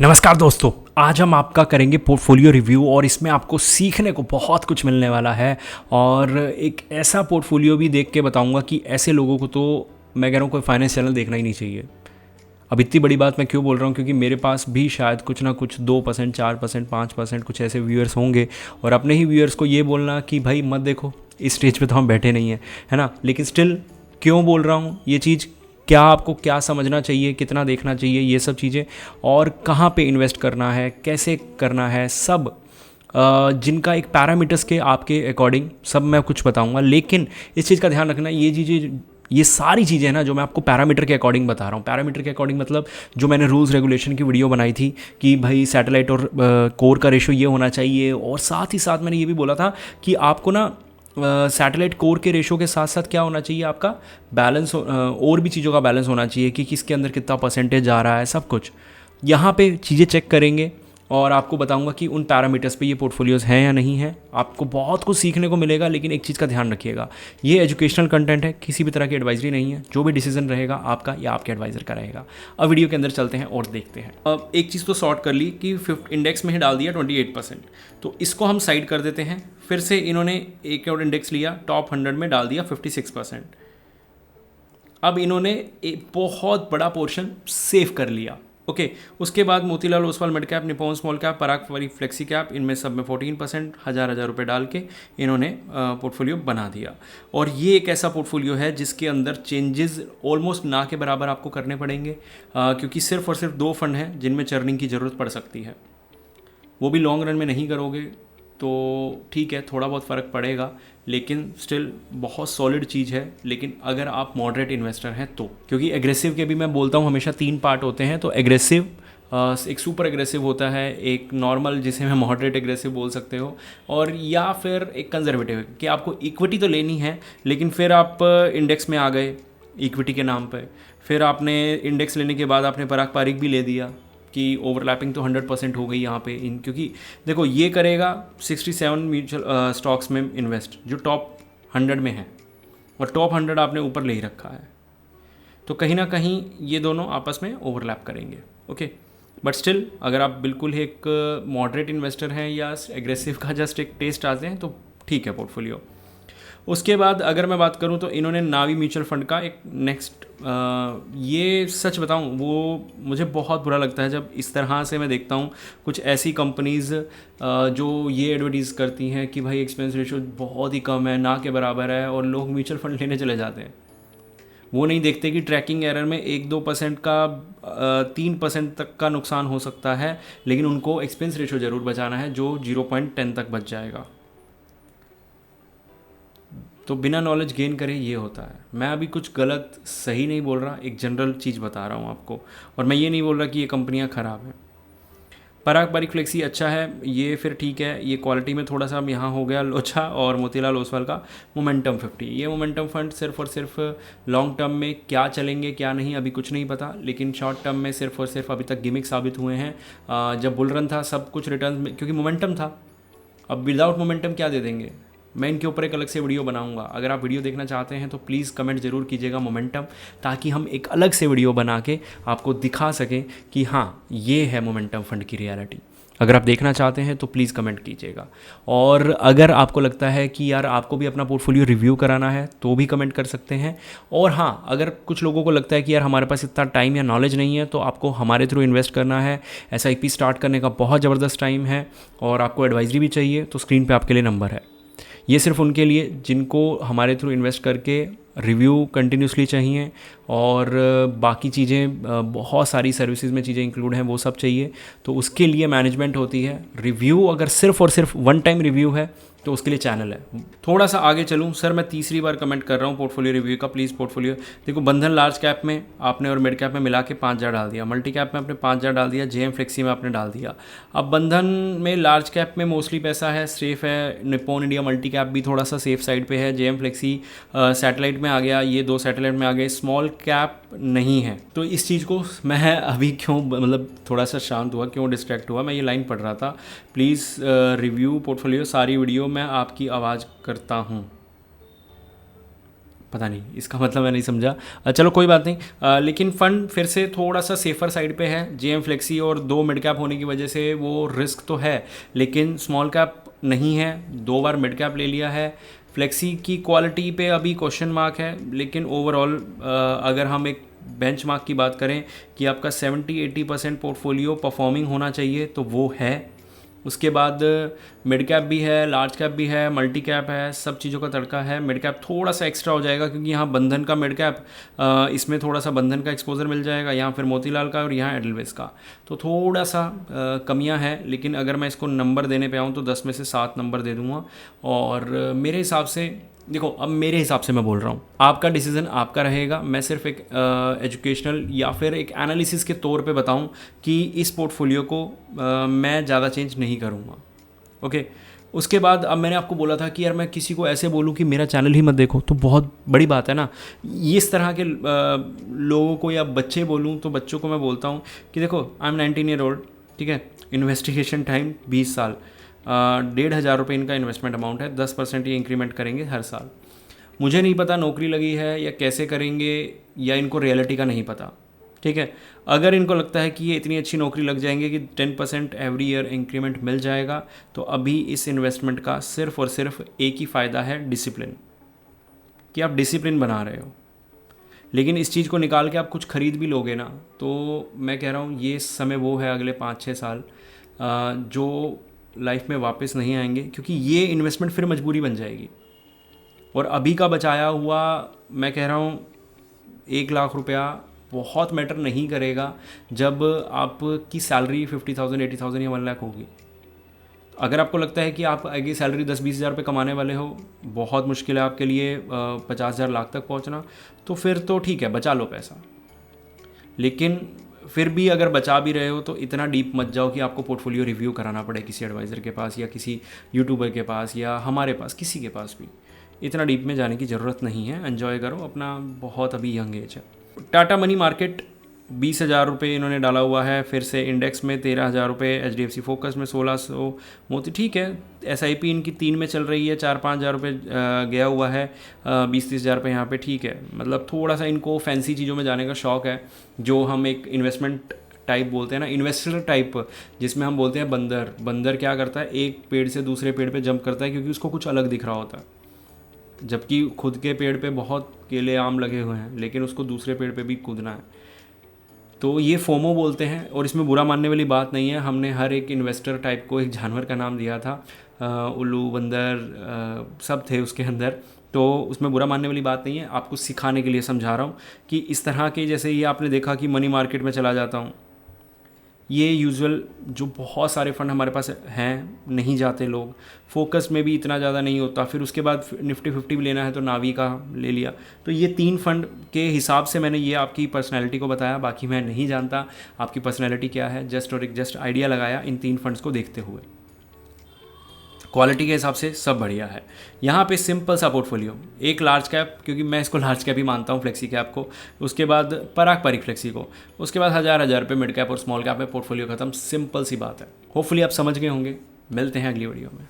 नमस्कार दोस्तों, आज हम आपका करेंगे पोर्टफोलियो रिव्यू और इसमें आपको सीखने को बहुत कुछ मिलने वाला है। और एक ऐसा पोर्टफोलियो भी देख के बताऊंगा कि ऐसे लोगों को तो मैं कह रहा हूँ कोई फाइनेंस चैनल देखना ही नहीं चाहिए। अब इतनी बड़ी बात मैं क्यों बोल रहा हूँ, क्योंकि मेरे पास भी शायद कुछ ना कुछ 2%, 4%, 5% कुछ ऐसे व्यूअर्स होंगे और अपने ही व्यूअर्स को ये बोलना कि भाई मत देखो, इस स्टेज पे तो हम बैठे नहीं हैं, है ना। लेकिन स्टिल क्यों बोल रहा हूँ ये चीज़, क्या आपको क्या समझना चाहिए, कितना देखना चाहिए, ये सब चीज़ें, और कहाँ पे इन्वेस्ट करना है, कैसे करना है, सब जिनका एक पैरामीटर्स के आपके अकॉर्डिंग सब मैं कुछ बताऊंगा। लेकिन इस चीज़ का ध्यान रखना, ये चीज़ें, ये सारी चीज़ें ना जो मैं आपको पैरामीटर के अकॉर्डिंग बता रहा हूँ, पैरामीटर के अकॉर्डिंग मतलब जो मैंने रूल्स रेगुलेशन की वीडियो बनाई थी कि भाई सैटेलाइट और कोर का रेशो ये होना चाहिए, और साथ ही साथ मैंने ये भी बोला था कि आपको ना सैटेलाइट कोर के रेशो के साथ साथ क्या होना चाहिए, आपका बैलेंस, और भी चीज़ों का बैलेंस होना चाहिए कि किसके अंदर कितना परसेंटेज आ रहा है, सब कुछ यहाँ पे चीज़ें चेक करेंगे और आपको बताऊंगा कि उन पैरामीटर्स पे ये पोर्टफोलियोज़ हैं या नहीं हैं। आपको बहुत कुछ सीखने को मिलेगा, लेकिन एक चीज़ का ध्यान रखिएगा, ये एजुकेशनल कंटेंट है, किसी भी तरह की एडवाइजरी नहीं है। जो भी डिसीजन रहेगा आपका या आपके एडवाइज़र का रहेगा। अब वीडियो के अंदर चलते हैं और देखते हैं। अब एक चीज़ तो सॉर्ट कर ली कि इंडेक्स में ही डाल दिया 28%, तो इसको हम साइड कर देते हैं। फिर से इन्होंने एक और इंडेक्स लिया, टॉप 100 में डाल दिया 56%। अब इन्होंने एक बहुत बड़ा पोर्शन सेव कर लिया। ओके, उसके बाद Motilal Oswal mid cap, Nippon small cap, Parag flexi cap, इनमें सब में 14% हजार रुपये डाल के इन्होंने पोर्टफोलियो बना दिया। और ये एक ऐसा पोर्टफोलियो है जिसके अंदर चेंजेस ऑलमोस्ट ना के बराबर आपको करने पड़ेंगे, क्योंकि सिर्फ और सिर्फ 2 फंड हैं जिनमें चर्निंग की ज़रूरत पड़ सकती है। वो भी लॉन्ग रन में नहीं करोगे तो ठीक है, थोड़ा बहुत फ़र्क पड़ेगा, लेकिन स्टिल बहुत सॉलिड चीज़ है। लेकिन अगर आप मॉडरेट इन्वेस्टर हैं तो, क्योंकि एग्रेसिव के भी मैं बोलता हूँ हमेशा 3 पार्ट होते हैं। तो एग्रेसिव, एक सुपर एग्रेसिव होता है, एक नॉर्मल जिसे मैं मॉडरेट एग्रेसिव बोल सकते हो, और या फिर एक कंजर्वेटिव कि आपको इक्विटी तो लेनी है, लेकिन फिर आप इंडेक्स में आ गए इक्विटी के नाम पर। फिर आपने इंडेक्स लेने के बाद आपने पराग पारिक भी ले दिया कि ओवरलैपिंग तो 100% हो गई यहाँ पे क्योंकि देखो ये करेगा 67 म्यूचुअल स्टॉक्स में इन्वेस्ट जो टॉप 100 में है, और टॉप 100 आपने ऊपर ले ही रखा है, तो कहीं ना कहीं ये दोनों आपस में ओवरलैप करेंगे। ओके, बट स्टिल अगर आप बिल्कुल एक मॉडरेट इन्वेस्टर हैं या एग्रेसिव का जस्ट एक टेस्ट आते हैं तो ठीक है पोर्टफोलियो। उसके बाद अगर मैं बात करूं तो इन्होंने नावी म्यूचुअल फंड का एक नेक्स्ट, ये सच बताऊं वो मुझे बहुत बुरा लगता है जब इस तरह से मैं देखता हूं कुछ ऐसी कंपनीज़ जो ये एडवर्टीज़ करती हैं कि भाई एक्सपेंस रेशियो बहुत ही कम है, ना के बराबर है, और लोग म्यूचुअल फंड लेने चले जाते हैं। वो नहीं देखते कि ट्रैकिंग एरर में 1-2% का 3% तक का नुकसान हो सकता है, लेकिन उनको एक्सपेंस रेशियो ज़रूर बचाना है जो 0.10 तक बच जाएगा। तो बिना नॉलेज गेन करे ये होता है। मैं अभी कुछ गलत सही नहीं बोल रहा, एक जनरल चीज़ बता रहा हूँ आपको, और मैं ये नहीं बोल रहा कि ये कंपनियाँ ख़राब हैं। पराग पारिक फ्लेक्सी अच्छा है, ये फिर ठीक है, ये क्वालिटी में थोड़ा सा यहाँ हो गया लोचा। और मोतीलाल ओसवाल का मोमेंटम 50, ये मोमेंटम फंड सिर्फ और सिर्फ लॉन्ग टर्म में क्या चलेंगे क्या नहीं अभी कुछ नहीं पता, लेकिन शॉर्ट टर्म में सिर्फ और सिर्फ अभी तक गिमिक साबित हुए हैं। जब बुल रन था सब कुछ रिटर्न में, क्योंकि मोमेंटम था। अब विदाउट मोमेंटम क्या दे देंगे, मैं इनके ऊपर एक अलग से वीडियो बनाऊंगा। अगर आप वीडियो देखना चाहते हैं तो प्लीज़ कमेंट ज़रूर कीजिएगा मोमेंटम, ताकि हम एक अलग से वीडियो बना के आपको दिखा सकें कि हाँ ये है मोमेंटम फंड की रियलिटी। अगर आप देखना चाहते हैं तो प्लीज़ कमेंट कीजिएगा। और अगर आपको लगता है कि यार आपको भी अपना पोर्टफोलियो रिव्यू कराना है तो भी कमेंट कर सकते हैं। और हाँ, अगर कुछ लोगों को लगता है कि यार हमारे पास इतना टाइम या नॉलेज नहीं है, तो आपको हमारे थ्रू इन्वेस्ट करना है, SIP स्टार्ट करने का बहुत ज़बरदस्त टाइम है, और आपको एडवाइजरी भी चाहिए, तो स्क्रीन पर आपके लिए नंबर है। ये सिर्फ उनके लिए जिनको हमारे थ्रू इन्वेस्ट करके रिव्यू कंटिन्यूसली चाहिए, और बाकी चीज़ें बहुत सारी सर्विसेज में चीज़ें इंक्लूड हैं, वो सब चाहिए, तो उसके लिए मैनेजमेंट होती है। रिव्यू अगर सिर्फ और सिर्फ 1 टाइम रिव्यू है तो उसके लिए चैनल है। थोड़ा सा आगे चलूँ सर, मैं तीसरी बार कमेंट कर रहा हूँ पोर्टफोलियो रिव्यू का। प्लीज़ पोर्टफोलियो देखो, बंधन लार्ज कैप में आपने और मिड कैप में मिला के 5,000 डाल दिया, मल्टी कैप में आपने 5,000 डाल दिया, JM फ्लेक्सी में आपने डाल दिया। अब बंधन में लार्ज कैप में मोस्टली पैसा है, सेफ है। निप्पॉन इंडिया मल्टी कैप भी थोड़ा सा सेफ साइड पे है। JM फ्लेक्सी सैटेलाइट में आ गया, ये 2 सैटेलाइट में आ गए, स्मॉल कैप नहीं है। तो इस चीज़ को मैं अभी क्यों मतलब थोड़ा सा शांत हुआ, क्यों डिस्ट्रैक्ट हुआ, मैं ये लाइन पढ़ रहा था। प्लीज़ रिव्यू पोर्टफोलियो, सारी वीडियो मैं आपकी आवाज़ करता हूँ। पता नहीं, इसका मतलब मैं नहीं समझा। चलो कोई बात नहीं। लेकिन फ़ंड फिर से थोड़ा सा सेफ़र साइड पे है। जेएम फ्लेक्सी और 2 मिड कैप होने की वजह से वो रिस्क तो है, लेकिन स्मॉल कैप नहीं है। 2 बार मिड कैप ले लिया है। फ्लेक्सी की क्वालिटी पे अभी क्वेश्चन मार्क है, लेकिन ओवरऑल अगर हम एक बेंचमार्क की बात करें कि आपका 70-80% पोर्टफोलियो परफॉर्मिंग होना चाहिए, तो वो है। उसके बाद मिड कैप भी है, लार्ज कैप भी है, मल्टी कैप है, सब चीज़ों का तड़का है। मिड कैप थोड़ा सा एक्स्ट्रा हो जाएगा क्योंकि यहाँ बंधन का मिड कैप, इसमें थोड़ा सा बंधन का एक्सपोजर मिल जाएगा, यहाँ फिर मोतीलाल का और यहाँ एडलवेस का, तो थोड़ा सा कमियाँ हैं। लेकिन अगर मैं इसको नंबर देने पे आऊँ तो 10 में से 7 नंबर दे दूँगा। और मेरे हिसाब से देखो, अब मेरे हिसाब से मैं बोल रहा हूँ, आपका डिसीज़न आपका रहेगा। मैं सिर्फ एक एजुकेशनल या फिर एक एनालिसिस के तौर पे बताऊँ कि इस पोर्टफोलियो को मैं ज़्यादा चेंज नहीं करूँगा। ओके। उसके बाद अब मैंने आपको बोला था कि यार मैं किसी को ऐसे बोलूँ कि मेरा चैनल ही मत देखो, तो बहुत बड़ी बात है ना। ये इस तरह के लोगों को या बच्चे बोलूँ तो बच्चों को मैं बोलता हूँ कि देखो, आई एम 19 ईयर ओल्ड, ठीक है, इन्वेस्टिगेशन टाइम 20 साल, 1,500 रुपये इनका इन्वेस्टमेंट अमाउंट है, 10% ये इंक्रीमेंट करेंगे हर साल। मुझे नहीं पता नौकरी लगी है या कैसे करेंगे, या इनको रियलिटी का नहीं पता, ठीक है। अगर इनको लगता है कि ये इतनी अच्छी नौकरी लग जाएंगे कि 10% एवरी ईयर इंक्रीमेंट मिल जाएगा, तो अभी इस इन्वेस्टमेंट का सिर्फ और सिर्फ एक ही फ़ायदा है, डिसिप्लिन, कि आप डिसिप्लिन बना रहे हो। लेकिन इस चीज़ को निकाल के आप कुछ ख़रीद भी लोगे ना, तो मैं कह रहा हूँ ये समय वो है अगले 5-6 साल जो लाइफ में वापस नहीं आएंगे, क्योंकि ये इन्वेस्टमेंट फिर मजबूरी बन जाएगी। और अभी का बचाया हुआ, मैं कह रहा हूँ 1 लाख रुपया बहुत मैटर नहीं करेगा जब आपकी सैलरी 50,000, 80,000 या 1 लाख होगी। अगर आपको लगता है कि आप आगे सैलरी 10-20 हज़ार रुपये कमाने वाले हो, बहुत मुश्किल है आपके लिए 50,000 लाख तक पहुंचना, तो फिर तो ठीक है, बचा लो पैसा। लेकिन फिर भी अगर बचा भी रहे हो तो इतना डीप मत जाओ कि आपको पोर्टफोलियो रिव्यू कराना पड़े किसी एडवाइज़र के पास या किसी यूट्यूबर के पास या हमारे पास, किसी के पास भी। इतना डीप में जाने की ज़रूरत नहीं है। एन्जॉय करो अपना, बहुत अभी यंग एज है। टाटा मनी मार्केट 20,000 रुपये इन्होंने डाला हुआ है। फिर से इंडेक्स में 13,000 रुपये, HDFC फोकस में 1600 मोती, ठीक है। SIP इनकी 3 में चल रही है, 4-5 हज़ार रुपये गया हुआ है, 20-30 हज़ार रुपये यहाँ पे, ठीक है। मतलब थोड़ा सा इनको फैंसी चीज़ों में जाने का शौक़ है, जो हम एक इन्वेस्टमेंट टाइप बोलते हैं ना, इन्वेस्टर टाइप, जिसमें हम बोलते हैं बंदर। बंदर क्या करता है, एक पेड़ से दूसरे पेड़ पे जंप करता है क्योंकि उसको कुछ अलग दिख रहा होता है, जबकि खुद के पेड़ पे बहुत केले आम लगे हुए हैं, लेकिन उसको दूसरे पेड़ पे भी कूदना है। तो ये फोमो बोलते हैं, और इसमें बुरा मानने वाली बात नहीं है। हमने हर एक इन्वेस्टर टाइप को एक जानवर का नाम दिया था, उल्लू, बंदर, सब थे उसके अंदर, तो उसमें बुरा मानने वाली बात नहीं है। आपको सिखाने के लिए समझा रहा हूँ कि इस तरह के, जैसे ये आपने देखा कि मनी मार्केट में चला जाता हूँ, ये यूजुअल जो बहुत सारे फ़ंड हमारे पास हैं, नहीं जाते लोग। फोकस में भी इतना ज़्यादा नहीं होता। फिर उसके बाद निफ्टी 50 भी लेना है तो नावी का ले लिया। तो ये 3 फंड के हिसाब से मैंने ये आपकी पर्सनैलिटी को बताया, बाकी मैं नहीं जानता आपकी पर्सनैलिटी क्या है, जस्ट आइडिया लगाया इन 3 फंड्स को देखते हुए। क्वालिटी के हिसाब से सब बढ़िया है। यहाँ पे सिंपल सा पोर्टफोलियो, एक लार्ज कैप, क्योंकि मैं इसको लार्ज कैप ही मानता हूँ, फ्लेक्सी कैप को, उसके बाद पराग परिक फ्लेक्सी को, उसके बाद हज़ार रुपये मिड कैप और स्मॉल कैप में पोर्टफोलियो खत्म। सिंपल सी बात है। होपफुली आप समझ गए होंगे। मिलते हैं अगली वीडियो में।